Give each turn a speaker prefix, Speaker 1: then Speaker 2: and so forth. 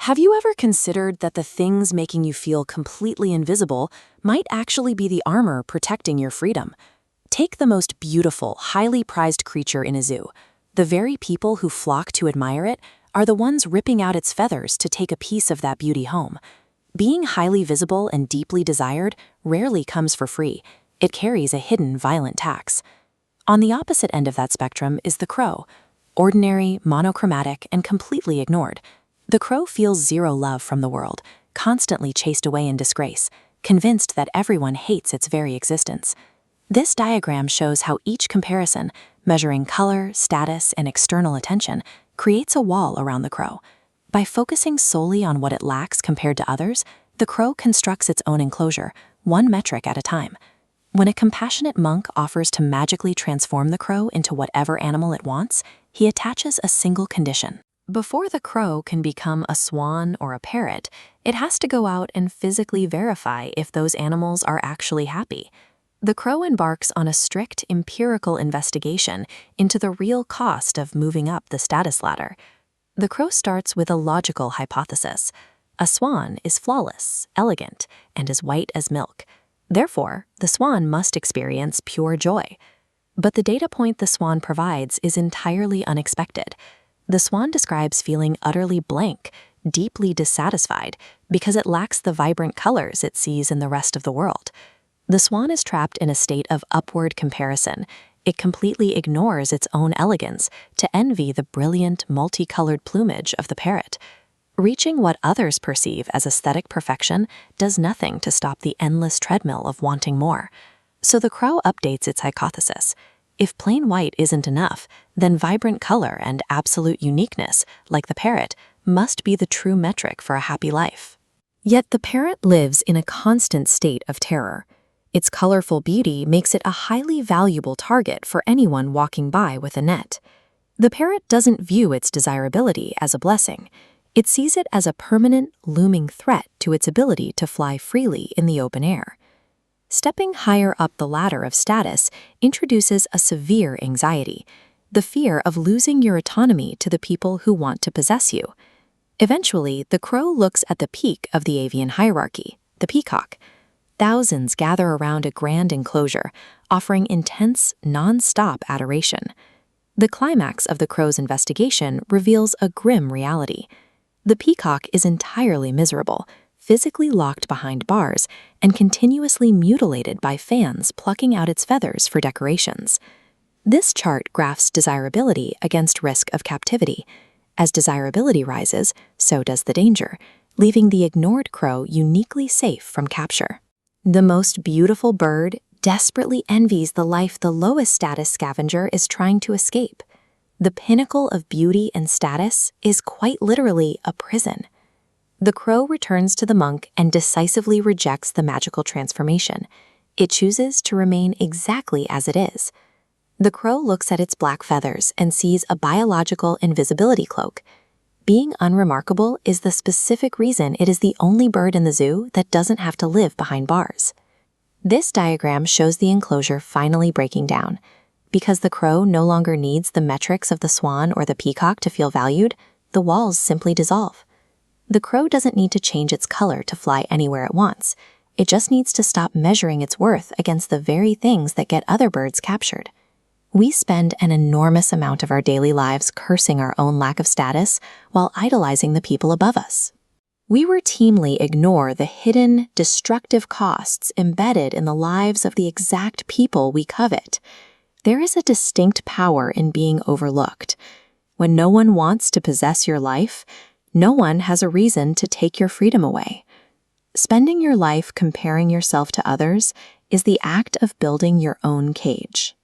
Speaker 1: Have you ever considered that the things making you feel completely invisible might actually be the armor protecting your freedom? Take the most beautiful, highly prized creature in a zoo. The very people who flock to admire it are the ones ripping out its feathers to take a piece of that beauty home. Being highly visible and deeply desired rarely comes for free. It carries a hidden, violent tax. On the opposite end of that spectrum is the crow. Ordinary, monochromatic, and completely ignored. The crow feels zero love from the world, constantly chased away in disgrace, convinced that everyone hates its very existence. This diagram shows how each comparison, measuring color, status, and external attention, creates a wall around the crow. By focusing solely on what it lacks compared to others, the crow constructs its own enclosure, one metric at a time. When a compassionate monk offers to magically transform the crow into whatever animal it wants, he attaches a single condition. Before the crow can become a swan or a parrot, it has to go out and physically verify if those animals are actually happy. The crow embarks on a strict empirical investigation into the real cost of moving up the status ladder. The crow starts with a logical hypothesis. A swan is flawless, elegant, and as white as milk. Therefore, the swan must experience pure joy. But the data point the swan provides is entirely unexpected. The swan describes feeling utterly blank, deeply dissatisfied, because it lacks the vibrant colors it sees in the rest of the world. The swan is trapped in a state of upward comparison. It completely ignores its own elegance to envy the brilliant, multicolored plumage of the parrot. Reaching what others perceive as aesthetic perfection does nothing to stop the endless treadmill of wanting more. So the crow updates its hypothesis. If plain white isn't enough, then vibrant color and absolute uniqueness, like the parrot, must be the true metric for a happy life. Yet the parrot lives in a constant state of terror. Its colorful beauty makes it a highly valuable target for anyone walking by with a net. The parrot doesn't view its desirability as a blessing. It sees it as a permanent, looming threat to its ability to fly freely in the open air. Stepping higher up the ladder of status introduces a severe anxiety, the fear of losing your autonomy to the people who want to possess you. Eventually, the crow looks at the peak of the avian hierarchy, the peacock. Thousands gather around a grand enclosure, offering intense, non-stop adoration. The climax of the crow's investigation reveals a grim reality. The peacock is entirely miserable, physically locked behind bars, and continuously mutilated by fans plucking out its feathers for decorations. This chart graphs desirability against risk of captivity. As desirability rises, so does the danger, leaving the ignored crow uniquely safe from capture. The most beautiful bird desperately envies the life the lowest status scavenger is trying to escape. The pinnacle of beauty and status is quite literally a prison. The crow returns to the monk and decisively rejects the magical transformation. It chooses to remain exactly as it is. The crow looks at its black feathers and sees a biological invisibility cloak. Being unremarkable is the specific reason it is the only bird in the zoo that doesn't have to live behind bars. This diagram shows the enclosure finally breaking down. Because the crow no longer needs the metrics of the swan or the peacock to feel valued, the walls simply dissolve. The crow doesn't need to change its color to fly anywhere it wants. It just needs to stop measuring its worth against the very things that get other birds captured. We spend an enormous amount of our daily lives cursing our own lack of status while idolizing the people above us. We routinely ignore the hidden, destructive costs embedded in the lives of the exact people we covet. There is a distinct power in being overlooked. When no one wants to possess your life, no one has a reason to take your freedom away. Spending your life comparing yourself to others is the act of building your own cage.